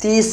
30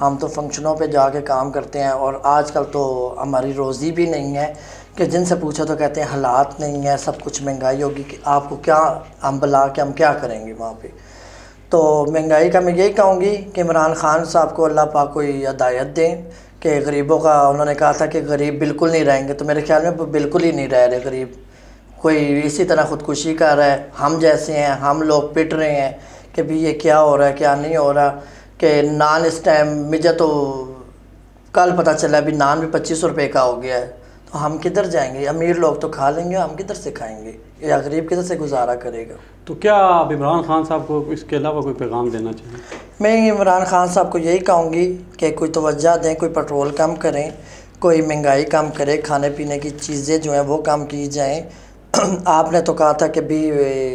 ہم تو فنکشنوں پہ جا کے کام کرتے ہیں، اور آج کل تو ہماری روزی بھی نہیں ہے کہ جن سے پوچھو تو کہتے ہیں حالات نہیں ہیں، سب کچھ مہنگائی ہوگی، کہ آپ کو کیا، ہم بلا کے ہم کیا کریں گے وہاں پہ۔ تو مہنگائی کا میں یہی کہوں گی کہ عمران خان صاحب کو اللہ پاک کوئی ہدایت دیں کہ غریبوں کا، انہوں نے کہا تھا کہ غریب بالکل نہیں رہیں گے، تو میرے خیال میں بالکل ہی نہیں رہ رہے غریب، کوئی اسی طرح خودکشی کر رہا ہے، ہم جیسے ہیں ہم لوگ پٹ رہے ہیں کہ بھی یہ کیا ہو رہا ہے کیا نہیں ہو رہا، کہ نان اس ٹائم مجھے تو کل پتہ چلا بھی نان بھی 2500 روپے کا ہو گیا ہے، تو ہم کدھر جائیں گے؟ امیر لوگ تو کھا لیں گے، ہم کدھر سے کھائیں گے، یا غریب کدھر سے گزارا کرے گا؟ تو کیا آپ عمران خان صاحب کو اس کے علاوہ کوئی پیغام دینا چاہیں؟ میں عمران خان صاحب کو یہی کہوں گی کہ کوئی توجہ دیں، کوئی پٹرول کم کریں، کوئی مہنگائی کم کرے، کھانے پینے کی چیزیں جو ہیں وہ کم کی جائیں۔ آپ نے تو کہا تھا کہ بھی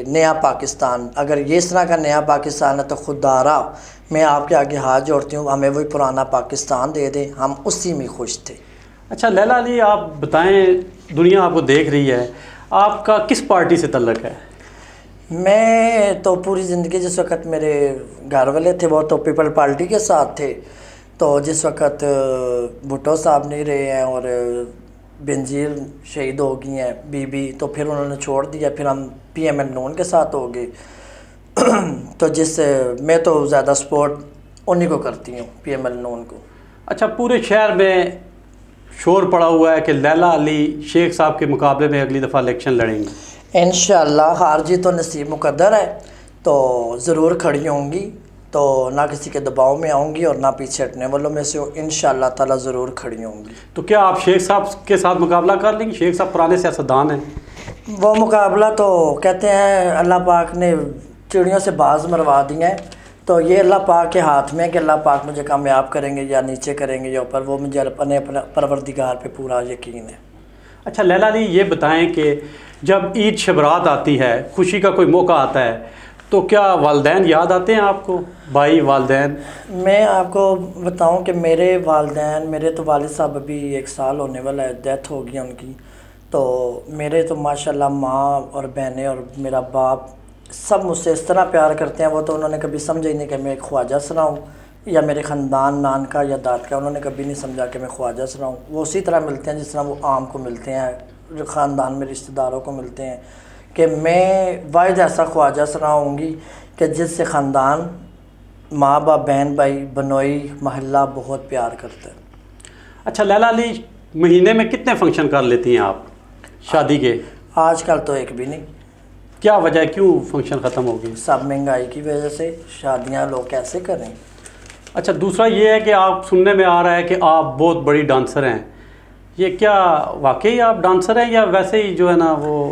نیا پاکستان، اگر یہ اس طرح کا نیا پاکستان ہے تو خوددارا میں آپ کے آگے ہاتھ جوڑتی ہوں، ہمیں وہی پرانا پاکستان دے دیں، ہم اسی میں خوش تھے۔ اچھا لیلا علی، آپ بتائیں، دنیا آپ کو دیکھ رہی ہے، آپ کا کس پارٹی سے تعلق ہے؟ میں تو پوری زندگی، جس وقت میرے گھر والے تھے وہ تو پیپل پارٹی کے ساتھ تھے، تو جس وقت بھٹو صاحب نہیں رہے ہیں اور بنظیر شہید ہو گئی ہیں بی بی، تو پھر انہوں نے چھوڑ دیا، پھر ہم پی ایم ایل نون کے ساتھ ہو گئے۔ تو جس سے میں تو زیادہ سپورٹ انہی کو کرتی ہوں، پی ایم ایل نون کو۔ اچھا، پورے شہر میں شور پڑا ہوا ہے کہ لیلا علی شیخ صاحب کے مقابلے میں اگلی دفعہ الیکشن لڑیں گی۔ انشاءاللہ ہار جیت تو نصیب مقدر ہے، تو ضرور کھڑی ہوں گی، تو نہ کسی کے دباؤ میں آؤں گی اور نہ پیچھے ہٹنے والوں میں سے انشاءاللہ تعالی ضرور کھڑی ہوں گی۔ تو کیا آپ شیخ صاحب کے ساتھ مقابلہ کر لیں گی؟ شیخ صاحب پرانے سیاستدان ہیں۔ وہ مقابلہ تو کہتے ہیں اللہ پاک نے چڑیوں سے باز مروا دی ہیں، تو یہ اللہ پاک کے ہاتھ میں ہے کہ اللہ پاک مجھے کامیاب کریں گے یا نیچے کریں گے یا اوپر، وہ مجھے اپنے پروردگار پہ پورا یقین ہے۔ اچھا لیلا علی، یہ بتائیں کہ جب عید شبرات آتی ہے، خوشی کا کوئی موقع آتا ہے، تو کیا والدین یاد آتے ہیں آپ کو؟ بھائی، والدین؟ میں آپ کو بتاؤں کہ میرے والدین، میرے تو والد صاحب ابھی 1 سال ہونے والا ہے، ڈیتھ ہو گئی ان کی، تو میرے تو ماشاءاللہ ماں اور بہنیں اور میرا باپ سب مجھ سے اس طرح پیار کرتے ہیں، وہ تو انہوں نے کبھی سمجھا ہی نہیں کہ میں ایک خواجہ سرا ہوں، یا میرے خاندان نان کا یا داد کا، انہوں نے کبھی نہیں سمجھا کہ میں خواجہ سرا ہوں۔ وہ اسی طرح ملتے ہیں جس طرح وہ عام کو ملتے ہیں، خاندان میں رشتہ داروں کو ملتے ہیں، کہ میں واحد ایسا خواجہ سرا ہوں گی کہ جس سے خاندان، ماں باپ، بہن بھائی، بنوئی، محلہ بہت پیار کرتا ہے۔ اچھا لیلا علی، مہینے میں کتنے فنکشن کر لیتی ہیں آپ شادی کے؟ آج کل تو ایک بھی نہیں، کیا وجہ ہے، کیوں فنکشن ختم ہو گئی؟ سب مہنگائی کی وجہ سے، شادیاں لوگ کیسے کریں۔ اچھا، دوسرا یہ ہے کہ آپ سننے میں آ رہا ہے کہ آپ بہت بڑی ڈانسر ہیں، یہ کیا واقعی آپ ڈانسر ہیں یا ویسے ہی جو ہے نا وہ؟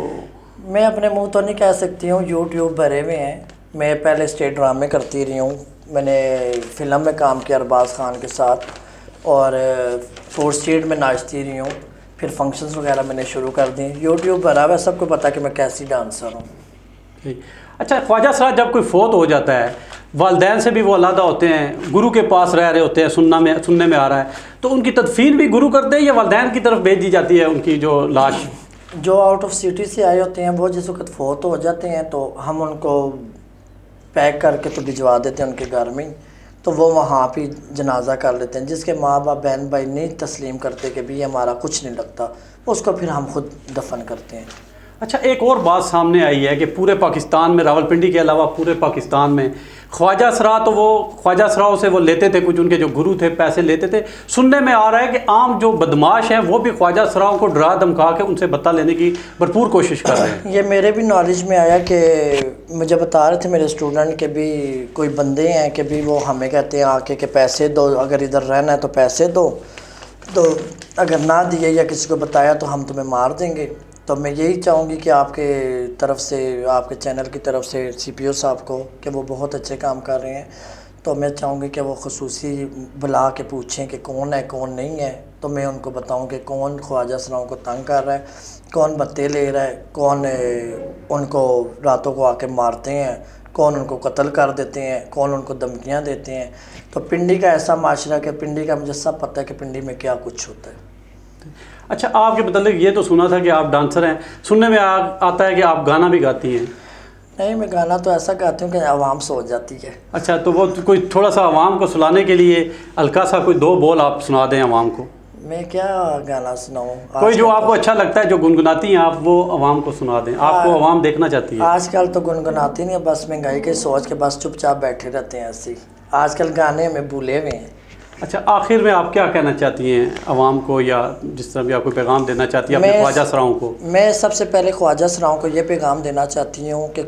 میں اپنے منہ تو نہیں کہہ سکتی ہوں، یوٹیوب بھرے ہوئے ہیں، میں پہلے اسٹیج ڈرامے کرتی رہی ہوں، میں نے فلم میں کام کیا ارباز خان کے ساتھ، اور فور اسٹریٹ میں ناچتی رہی ہوں، پھر فنکشنز وغیرہ میں نے شروع کر دیں، یوٹیوب بھرا ہوا ہے، سب کو پتہ کہ میں کیسی ڈانسر ہوں۔ اچھا خواجہ صاحب، جب کوئی فوت ہو جاتا ہے، والدین سے بھی وہ علیحدہ ہوتے ہیں، گرو کے پاس رہ رہے ہوتے ہیں، سننے میں آ رہا ہے، تو ان کی تدفین بھی گرو کرتے ہیں یا والدین کی طرف بھیج دی جاتی ہے ان کی جو لاش؟ جو آؤٹ آف سٹی سے آئے ہوتے ہیں وہ جس وقت فوت ہو جاتے ہیں تو ہم ان کو پیک کر کے تو بھجوا دیتے ہیں ان کے گھر میں، تو وہ وہاں پہ جنازہ کر لیتے ہیں۔ جس کے ماں باپ بہن بھائی نہیں تسلیم کرتے کہ بھی ہمارا کچھ نہیں لگتا، اس کو پھر ہم خود دفن کرتے ہیں۔ اچھا، ایک اور بات سامنے آئی ہے کہ پورے پاکستان میں، راولپنڈی کے علاوہ پورے پاکستان میں خواجہ سرا، تو وہ خواجہ سراؤں سے وہ لیتے تھے، کچھ ان کے جو گرو تھے پیسے لیتے تھے۔ سننے میں آ رہا ہے کہ عام جو بدماش ہیں وہ بھی خواجہ سراؤں کو ڈرا دھمکا کے ان سے بتا لینے کی بھرپور کوشش کر رہے ہیں۔ یہ میرے بھی نالج میں آیا کہ مجھے بتا رہے تھے میرے اسٹوڈنٹ کہ بھی کوئی بندے ہیں کہ بھی وہ ہمیں کہتے ہیں آ کے کہ پیسے دو، اگر ادھر رہنا ہے تو پیسے دو، تو اگر نہ دیے یا کسی کو بتایا تو ہم تمہیں مار دیں گے۔ تو میں یہی چاہوں گی کہ آپ کے طرف سے، آپ کے چینل کی طرف سے سی پی او صاحب کو، کہ وہ بہت اچھے کام کر رہے ہیں، تو میں چاہوں گی کہ وہ خصوصی بلا کے پوچھیں کہ کون ہے کون نہیں ہے، تو میں ان کو بتاؤں کہ کون خواجہ سراؤں کو تنگ کر رہا ہے، کون بتے لے رہا ہے، کون ان کو راتوں کو آ کے مارتے ہیں، کون ان کو قتل کر دیتے ہیں، کون ان کو دھمکیاں دیتے ہیں۔ تو پنڈی کا ایسا معاشرہ کہ پنڈی کا مجھے سب پتہ ہے کہ پنڈی میں کیا کچھ ہوتا ہے۔ اچھا، آپ کے متعلق یہ تو سنا تھا کہ آپ ڈانسر ہیں، سننے میں آتا ہے کہ آپ گانا بھی گاتی ہیں۔ نہیں میں گانا تو ایسا گاتی ہوں کہ عوام سو جاتی ہے. اچھا تو وہ کوئی تھوڑا سا عوام کو سلانے کے لیے ہلکا سا کوئی 2 بول آپ سنا دیں عوام کو. میں کیا گانا سناؤں؟ کوئی جو آپ کو اچھا لگتا ہے جو گنگناتی ہیں آپ وہ عوام کو سنا دیں. آپ کو عوام دیکھنا چاہتی ہے. آج کل تو گنگناتی نہیں ہے، بس مہنگائی کے سوچ کے بس چپ چاپ بیٹھے رہتے ہیں ایسے. آج کل گانے میں بھولے ہوئے ہیں. اچھا آخر میں آپ کیا کہنا چاہتی ہیں عوام کو، یا جس طرح بھی آپ کو پیغام دینا چاہتی ہیں اپنے خواجہ سراؤں کو؟ میں سب سے پہلے خواجہ سراؤں کو یہ پیغام دینا چاہتی ہوں کہ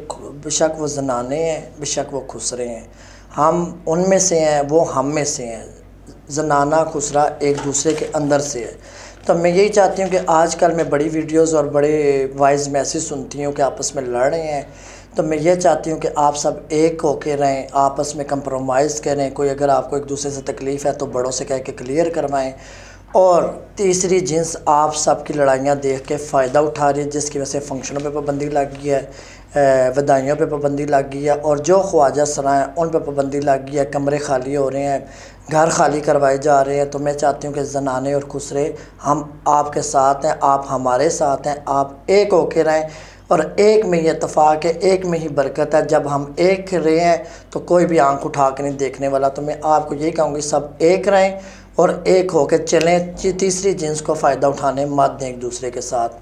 بے شک وہ زنانے ہیں، بے شک وہ خسرے ہیں، ہم ان میں سے ہیں، وہ ہم میں سے ہیں. زنانہ خسرا ایک دوسرے کے اندر سے ہے. تو میں یہی چاہتی ہوں کہ آج کل میں بڑی ویڈیوز اور بڑے وائس میسیج سنتی ہوں کہ آپس میں لڑ رہے ہیں. تو میں یہ چاہتی ہوں کہ آپ سب ایک ہو کے رہیں، آپس میں کمپرومائز کریں. کوئی اگر آپ کو ایک دوسرے سے تکلیف ہے تو بڑوں سے کہہ کے کلیئر کروائیں. اور تیسری جنس آپ سب کی لڑائیاں دیکھ کے فائدہ اٹھا رہی ہے، جس کی وجہ سے فنکشنوں پہ پابندی لگ گئی ہے، وداعیوں پہ پابندی لگ گئی ہے، اور جو خواجہ سرا ہیں ان پہ پابندی لگ گئی ہے. کمرے خالی ہو رہے ہیں، گھر خالی کروائے جا رہے ہیں. تو میں چاہتی ہوں کہ زنانے اور خسرے ہم آپ کے ساتھ ہیں، آپ ہمارے ساتھ ہیں، آپ ایک ہو کے رہیں. اور ایک میں یہ اتفاق ہے، ایک میں ہی برکت ہے. جب ہم ایک رہے ہیں تو کوئی بھی آنکھ اٹھا کے نہیں دیکھنے والا. تو میں آپ کو یہی کہوں گی سب ایک رہیں اور ایک ہو کے چلیں. تیسری جنس کو فائدہ اٹھانے مت دیں ایک دوسرے کے ساتھ.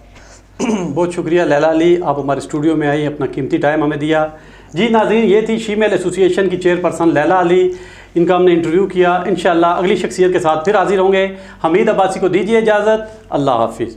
بہت شکریہ لیلا علی، آپ ہمارے اسٹوڈیو میں آئی، اپنا قیمتی ٹائم ہمیں دیا. جی ناظرین، یہ تھی شیمیل ایسوسی ایشن کی چیئرپرسن لیلا علی. ان کا ہم نے انٹرویو کیا. انشاءاللہ اگلی شخصیت کے ساتھ پھر حاضر ہوں گے. حمید عباسی کو دیجیے اجازت. اللہ حافظ.